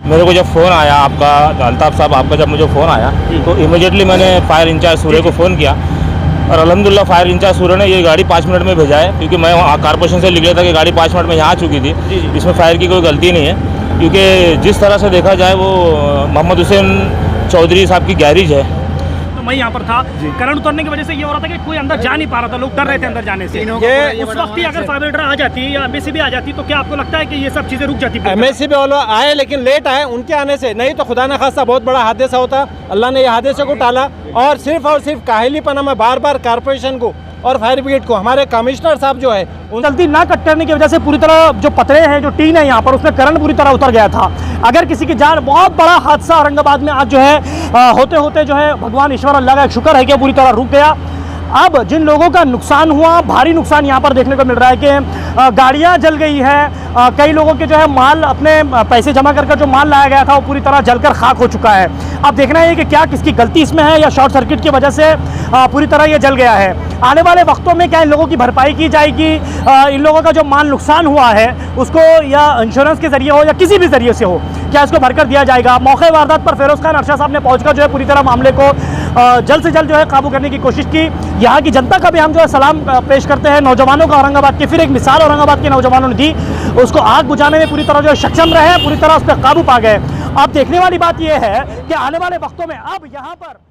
मेरे को जब फ़ोन आया आपका अल्ताफ़ साहब, आपका जब मुझे फ़ोन आया तो इमीडिएटली मैंने फायर इंचार्ज सूर्य को फ़ोन किया और अल्हम्दुलिल्लाह फायर इंचार्ज सूर्य ने ये गाड़ी 5 मिनट में भेजा है, क्योंकि मैं वहाँ कॉर्पोरेशन से लिख लिया था कि गाड़ी 5 मिनट में यहाँ आ चुकी थी। इसमें फायर की कोई गलती नहीं है, क्योंकि जिस तरह से देखा जाए वो मोहम्मद हुसैन चौधरी साहब की गैरेज है। मैं यहाँ पर था, करंट उतरने की वजह से ये हो रहा था कि कोई अंदर जा नहीं पा रहा था, लोग डर रहे थे अंदर जाने से। ये उस वक्त ही अगर फायर ब्रिगेड आ जाती या एमएससीबी आ जाती तो क्या आपको लगता है कि ये सब चीज़ें रुक जाती? एमएससीबी वाले आए लेकिन लेट आए, उनके आने से नहीं तो खुदा न खास्ता बहुत बड़ा हादसा होता। अल्लाह ने ये हादसे को टाला और सिर्फ काहिलीपना में बार बार कॉर्पोरेशन को और फायर ब्रिगेड को, हमारे कमिश्नर साहब जो है उन गलती ना कट करने की वजह से पूरी तरह जो पतरे हैं, जो टीन है यहाँ पर, उसमें करंट पूरी तरह उतर गया था। अगर किसी की जान, बहुत बड़ा हादसा औरंगाबाद में आज जो है होते होते जो है भगवान ईश्वर अल्लाह का एक शुक्र है कि पूरी तरह रुक गया। अब जिन लोगों का नुकसान हुआ, भारी नुकसान यहाँ पर देखने को मिल रहा है कि गाड़ियाँ जल गई है, कई लोगों के जो है माल, अपने पैसे जमा करके जो माल लाया गया था वो पूरी तरह जलकर खाक हो चुका है। अब देखना है कि क्या किसकी गलती इसमें है या शॉर्ट सर्किट की वजह से पूरी तरह ये जल गया है। आने वाले वक्तों में क्या इन लोगों की भरपाई की जाएगी? इन लोगों का जो माल नुकसान हुआ है उसको या इंश्योरेंस के जरिए हो या किसी भी जरिए से हो, क्या इसको भरकर दिया जाएगा? मौके वारदात पर फिरोज खान अरशद साहब ने पहुंचकर जो है पूरी तरह मामले को जल्द से जल्द जो है काबू करने की कोशिश की। यहाँ की जनता का भी हम जो है सलाम पेश करते हैं। नौजवानों का औरंगाबाद की फिर एक मिसाल औरंगाबाद के नौजवानों ने दी, उसको आग बुझाने में पूरी तरह जो है सक्षम रहे, पूरी तरह उस पर काबू पा गए। अब देखने वाली बात यह है कि आने वाले वक्तों में अब यहाँ पर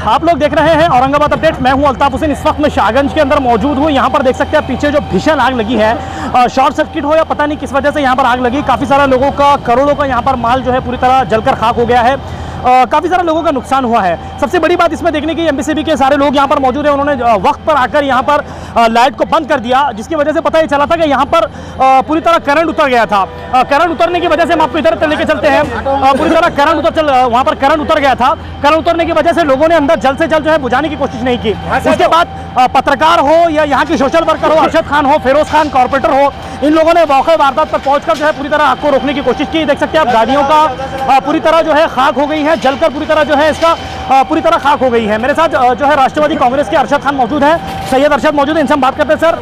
आप लोग देख रहे हैं औरंगाबाद अपडेट। मैं हूं अल्ताफ हुसैन। इस वक्त मैं शाहगंज के अंदर मौजूद हूं। यहां पर देख सकते हैं पीछे जो भीषण आग लगी है, शॉर्ट सर्किट हो या पता नहीं किस वजह से यहां पर आग लगी। काफ़ी सारा लोगों का, करोड़ों का यहां पर माल जो है पूरी तरह जलकर खाक हो गया है। काफ़ी सारे लोगों का नुकसान हुआ है। सबसे बड़ी बात इसमें देखने की, एमएससीबी के सारे लोग यहाँ पर मौजूद हैं, उन्होंने वक्त पर आकर यहाँ पर लाइट को बंद कर दिया, जिसकी वजह से पता ही चला था कि यहाँ पर पूरी तरह करंट उतर गया था। करंट उतरने की वजह से हम आपको इधर लेके चलते हैं। पूरी तरह वहाँ पर करंट उतर गया था। करंट उतरने की वजह से लोगों ने अंदर जल्द से जल्द जो है बुझाने की कोशिश नहीं की। उसके बाद पत्रकार हो या यहाँ की सोशल वर्कर हो, अरशद खान हो, फिरोज खान कॉर्पोरेटर हो, इन लोगों ने मौके वारदात पर पहुंचकर जो है पूरी तरह आग को रोकने की कोशिश की। देख सकते हैं आप, गाड़ियों का पूरी तरह जो है खाक हो गई है, जलकर पूरी तरह जो है इसका पूरी तरह खाक हो गई है। मेरे साथ जो है राष्ट्रवादी कांग्रेस के अरशद खान मौजूद है, सैयद अरशद मौजूद है, इनसे हम बात करते हैं। सर,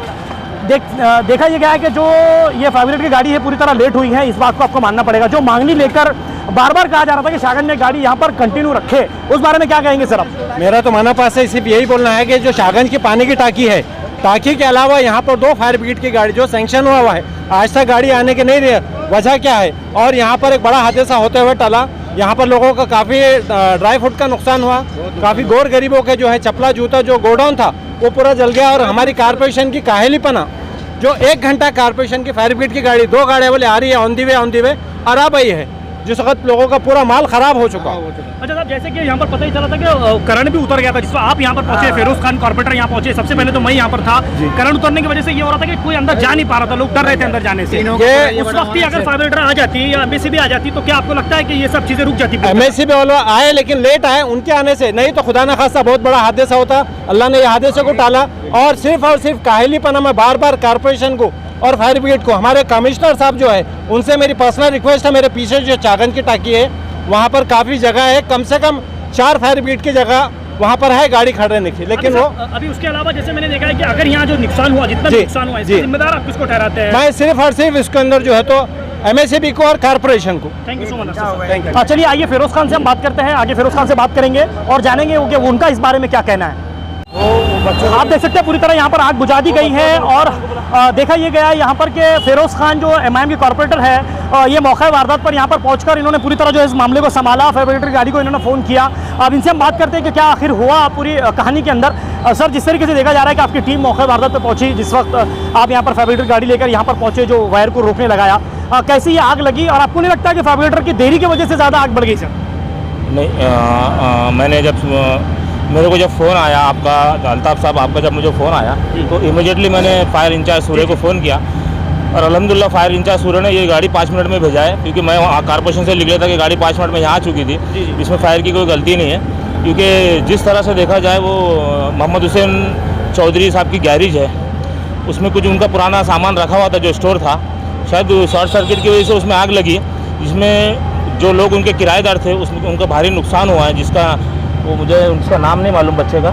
देखा ये गया है कि जो ये फायर ब्रिगेड की गाड़ी है पूरी तरह लेट हुई है, इस बात को आपको मानना पड़ेगा। जो मांगनी लेकर बार बार कहा जा रहा था कि शाहगंज में गाड़ी यहाँ पर कंटिन्यू रखे, उस बारे में क्या कहेंगे सर आप? मेरा तो माना पास है, सिर्फ यही बोलना है कि जो शाहगंज की पानी की टाकी है, टाकी के अलावा यहाँ पर 2 फायर ब्रिगेड की गाड़ी जो सैंक्शन हुआ है, आज तक गाड़ी आने के नहीं रही, वजह क्या है? और यहाँ पर एक बड़ा हादसा होते हुए टला। यहाँ पर लोगों का काफ़ी ड्राई फ्रूट का नुकसान हुआ, काफ़ी गौर गरीबों के जो है चप्पला जूता जो गोडाउन था वो पूरा जल गया। और हमारी कॉर्पोरेशन की काहेलीपना, जो 1 घंटा कॉर्पोरेशन की फायर ब्रिगेड की गाड़ी 2 गाड़ियाँ बोले आ रही है ऑन दी वे और आ गई है, जिस वक्त लोगों का पूरा माल खराब हो चुका। अच्छा साहब, जैसे कि यहाँ पर पता ही चला था कि करंट भी उतर गया था, जिसमें आप यहाँ पर पहुंचे, फिरोज खान कॉर्पोरेटर यहाँ पहुंचे। सबसे पहले तो मैं यहाँ पर था, करंट उतरने की वजह से ये हो रहा था कि कोई अंदर जा नहीं पा रहा था, लोग डर रहे थे अंदर जाने से। उस वक्त ही अगर फायर ब्रिगेड आ जाती या एमएससीबी आ जाती तो क्या आपको लगता है कि ये सब चीजें रुक जाती? एमएससीबी वाले आए लेकिन लेट आए, उनके आने से नहीं तो खुदा न खास्ता बहुत बड़ा हादसा होता। अल्लाह ने ये हादसे को टाला और सिर्फ काहिलीपना में बार बार कॉर्पोरेशन को और फायर ब्रिगेड को, हमारे कमिश्नर साहब जो है उनसे मेरी पर्सनल रिक्वेस्ट है, मेरे पीछे जो शाहगंज की टाकी है वहाँ पर काफ़ी जगह है, कम से कम 4 फायर ब्रिगेड की जगह वहाँ पर है गाड़ी खड़े की, लेकिन वो अभी उसके अलावा जैसे मैंने देखा है कि अगर यहाँ जो नुकसान हुआ, जितना जी, नुकसान हुआ, इसका जी। जिम्मेदार आप किसको ठहराते हैं? मैं सिर्फ और सिर्फ इसके अंदर जो है तो MSEB को और कारपोरेशन को। Thank you so much. Thank you. चलिए आइए फिरोज खान से हम बात करते हैं, आगे फिरोज खान से बात करेंगे और जानेंगे कि उनका इस बारे में क्या कहना है। आप देख सकते हैं पूरी तरह यहाँ पर आग बुझा दी गई है और देखा ये गया है यहाँ पर कि फिरोज खान जो MIM के कॉर्पोरेटर है, ये मौके वारदात पर यहाँ पर पहुंचकर इन्होंने पूरी तरह जो इस मामले को संभाला। फायर ब्रिगेड की गाड़ी को इन्होंने फ़ोन किया। अब इनसे हम बात करते हैं कि क्या आखिर हुआ पूरी कहानी के अंदर। सर, जिस तरीके से देखा जा रहा है कि आपकी टीम मौके वारदात पर पहुंची, जिस वक्त आप यहाँ पर फायर ब्रिगेड गाड़ी लेकर यहाँ पर पहुंचे जो वायर को रोकने लगाया, कैसी ये आग लगी और आपको नहीं लगता कि फायर ब्रिगेड की देरी की वजह से ज़्यादा आग बढ़ गई सर? नहीं, मैंने जब मेरे को जब फ़ोन आया आपका अल्ताफ़ साहब, आपका जब मुझे फ़ोन आया तो इमीडिएटली मैंने फायर इंचार्ज सूर्य को फ़ोन किया और अल्हम्दुलिल्लाह फायर इंचार्ज सूर्य ने ये गाड़ी 5 मिनट में भेजा है, क्योंकि मैं वहाँ कारपोरेशन से लिख लिया था कि गाड़ी 5 मिनट में यहाँ आ चुकी थी। इसमें फायर की कोई गलती नहीं है, क्योंकि जिस तरह से देखा जाए वो मोहम्मद हुसैन चौधरी साहब की गैरेज है, उसमें कुछ उनका पुराना सामान रखा हुआ था जो स्टोर था, शायद शॉर्ट सर्किट की वजह से उसमें आग लगी, जिसमें जो लोग उनके किराएदार थे उसमें उनका भारी नुकसान हुआ है, जिसका वो मुझे उसका नाम नहीं मालूम बच्चे का,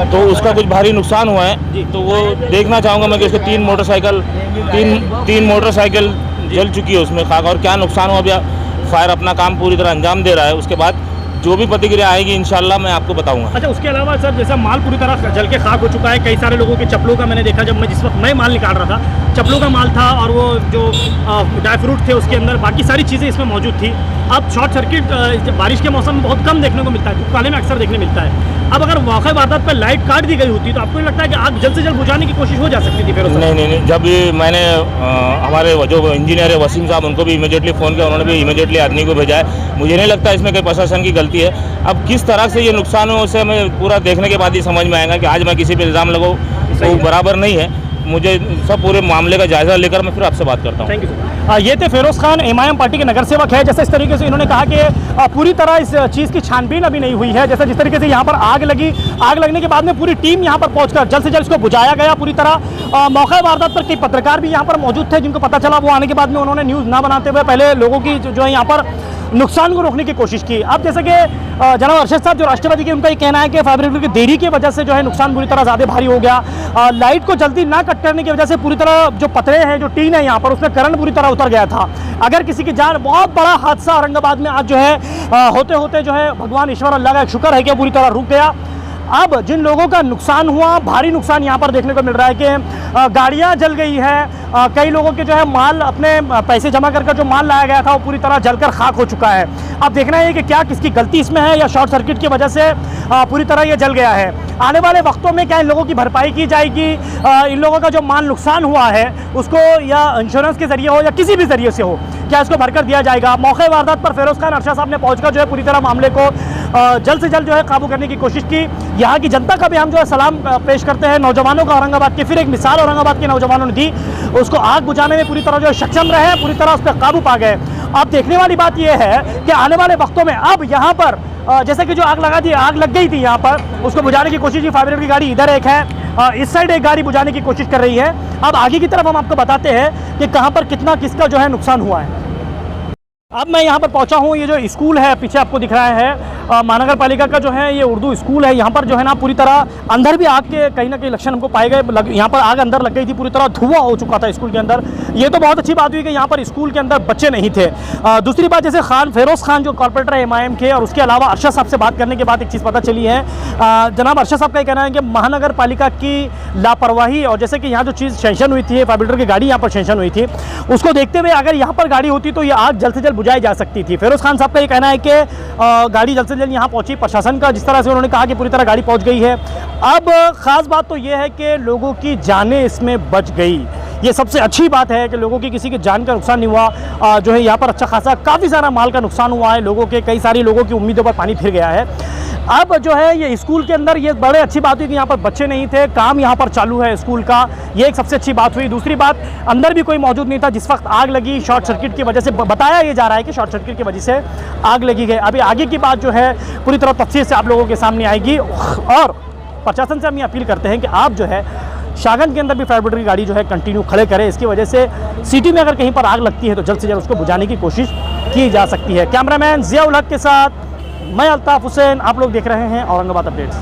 तो उसका कुछ भारी नुकसान हुआ है। तो वो देखना चाहूँगा मैं कि उसके 3 मोटरसाइकिल जल चुकी है उसमें खाक, और क्या नुकसान हुआ अभी फायर अपना काम पूरी तरह अंजाम दे रहा है। उसके बाद जो भी प्रतिक्रिया आएगी इंशाल्लाह मैं आपको बताऊंगा। अच्छा, उसके अलावा सर जैसा माल पूरी तरह जल के खाक हो चुका है, कई सारे लोगों के चप्पलों का मैंने देखा, जब मैं जिस वक्त मैं माल निकाल रहा था, चप्पलों का माल था और वो जो ड्राई फ्रूट थे उसके अंदर बाकी सारी चीज़ें इसमें मौजूद थी। अब शॉर्ट सर्किट बारिश के मौसम में बहुत कम देखने को मिलता है, काले में अक्सर देखने मिलता है। अब अगर मौके वारदात पर लाइट काट दी गई होती तो आपको नहीं लगता है कि आग जल्द से जल्द बुझाने की कोशिश हो जा सकती थी? फिर नहीं, जब ये मैंने हमारे जो इंजीनियर है वसीम साहब, उनको भी इमीडिएटली फ़ोन किया, उन्होंने भी इमीडिएटली आदमी को भेजा है। मुझे नहीं लगता इसमें कोई प्रशासन की गलती है। अब किस तरह से ये नुकसान हो उसे मैं पूरा देखने के बाद ही समझ में आएगा कि आज मैं किसी पर इल्ज़ाम लगाऊँ वो बराबर नहीं है। मुझे सब पूरे मामले का जायजा लेकर मैं फिर आपसे बात करता हूँ। Thank you sir. ये थे फिरोज खान, MIM पार्टी के नगर सेवक है। जैसे इस तरीके से इन्होंने कहा कि पूरी तरह इस चीज़ की छानबीन अभी नहीं हुई है। जैसे जिस तरीके से यहाँ पर आग लगी, आग लगने के बाद में पूरी टीम यहाँ पर पहुंचकर जल्द से जल्द इसको बुझाया गया पूरी तरह। मौका वारदात पर कई पत्रकार भी यहाँ पर मौजूद थे, जिनको पता चला वो आने के बाद में उन्होंने न्यूज़ ना बनाते हुए पहले लोगों की जो है यहाँ पर नुकसान को रोकने की कोशिश की। अब जैसे कि जनाब अरशद साहब जो राष्ट्रपति के, उनका ये कहना है कि फायर ब्रिगेड की देरी की वजह से जो है नुकसान पूरी तरह ज़्यादा भारी हो गया। लाइट को जल्दी ना कट करने की वजह से पूरी तरह जो पतरे हैं, जो टीन है यहाँ पर, उसमें करंट पूरी तरह उतर गया था। अगर किसी की जान, बहुत बड़ा हादसा औरंगाबाद में आज जो है होते होते जो है भगवान ईश्वर अल्लाह का एक शुक्र है कि पूरी तरह रुक गया। अब जिन लोगों का नुकसान हुआ, भारी नुकसान यहाँ पर देखने को मिल रहा है कि गाड़ियाँ जल गई है, कई लोगों के जो है माल, अपने पैसे जमा कर जो माल लाया गया था वो पूरी तरह जलकर खाक हो चुका है। अब देखना है कि क्या किसकी गलती इसमें है या शॉर्ट सर्किट की वजह से पूरी तरह ये जल गया है। आने वाले वक्तों में क्या इन लोगों की भरपाई की जाएगी, इन लोगों का जो माल नुकसान हुआ है उसको या इंश्योरेंस के जरिए हो या किसी भी जरिए से हो, क्या इसको भरकर दिया जाएगा? मौके वारदात पर फिरोज खान अरशद साहब ने पहुंचकर जो है पूरी तरह मामले को जल्द से जल्द जो है काबू करने की कोशिश की। यहाँ की जनता का भी हम जो है सलाम पेश करते हैं। नौजवानों का औरंगाबाद की फिर एक मिसाल औरंगाबाद के नौजवानों ने दी, उसको आग बुझाने में पूरी तरह जो है सक्षम रहे, पूरी तरह उस पर काबू पा गए। अब देखने वाली बात यह है कि आने वाले वक्तों में अब यहाँ पर जैसे कि जो आग लगा दी, आग लग गई थी यहाँ पर, उसको बुझाने की कोशिश की। फायर ब्रिगेड की गाड़ी इधर एक है, इस साइड एक गाड़ी बुझाने की कोशिश कर रही है। अब आगे की तरफ हम आपको बताते हैं कि कहाँ पर कितना किसका जो है नुकसान हुआ है। अब मैं यहाँ पर पहुँचा हूँ, ये जो स्कूल है पीछे आपको दिख रहा है, महानगर पालिका का जो है ये उर्दू स्कूल है। यहाँ पर जो है ना पूरी तरह अंदर भी आग के कहीं ना कहीं लक्षण हमको पाए गए। यहाँ पर आग अंदर लग गई थी, पूरी तरह धुआं हो चुका था स्कूल के अंदर। ये तो बहुत अच्छी बात हुई कि यहाँ पर स्कूल के अंदर बच्चे नहीं थे। दूसरी बात, जैसे फिरोज खान जो कॉर्पोरेटर है MIM के, और उसके अलावा अरशद साहब से बात करने के बाद एक चीज़ पता चली है। जनाब अरशद साहब का ये कहना है कि महानगर पालिका की लापरवाही, और जैसे कि यहाँ जो चीज़ सेंशन हुई थी, फायर ब्रिगेड की गाड़ी यहाँ पर सेंशन हुई थी, उसको देखते हुए अगर यहाँ पर गाड़ी होती तो ये आग जल्द से जल्द बुझाई जा सकती थी। फिरोज खान साहब का ये कहना है कि गाड़ी जल्द से जल्द यहाँ पहुँची। प्रशासन का जिस तरह से उन्होंने कहा कि पूरी तरह गाड़ी पहुँच गई है। अब ख़ास बात तो ये है कि लोगों की जानें इसमें बच गई। ये सबसे अच्छी बात है कि लोगों की किसी की जान का नुकसान नहीं हुआ। जो है यहाँ पर अच्छा खासा काफ़ी सारा माल का नुकसान हुआ है। लोगों के, कई सारी लोगों की उम्मीदों पर पानी फिर गया है। अब जो है ये स्कूल के अंदर ये बड़े अच्छी बात हुई कि यहाँ पर बच्चे नहीं थे, काम यहाँ पर चालू है स्कूल का, ये एक सबसे अच्छी बात हुई। दूसरी बात, अंदर भी कोई मौजूद नहीं था जिस वक्त आग लगी। शॉर्ट सर्किट की वजह से बताया ये जा रहा है कि शॉर्ट सर्किट की वजह से आग लगी है। अभी आगे की बात जो है पूरी तरह तफसील से आप लोगों के सामने आएगी। और प्रशासन से हम ये अपील करते हैं कि आप जो है शाहगंज के अंदर भी फायर ब्रिगेड की गाड़ी जो है कंटिन्यू खड़े करें। इसकी वजह से सिटी में अगर कहीं पर आग लगती है तो जल्द से जल्द उसको बुझाने की कोशिश की जा सकती है। कैमरामैन जियाउल हक के साथ मैं अल्ताफ हुसैन, आप लोग देख रहे हैं औरंगाबाद अपडेट्स।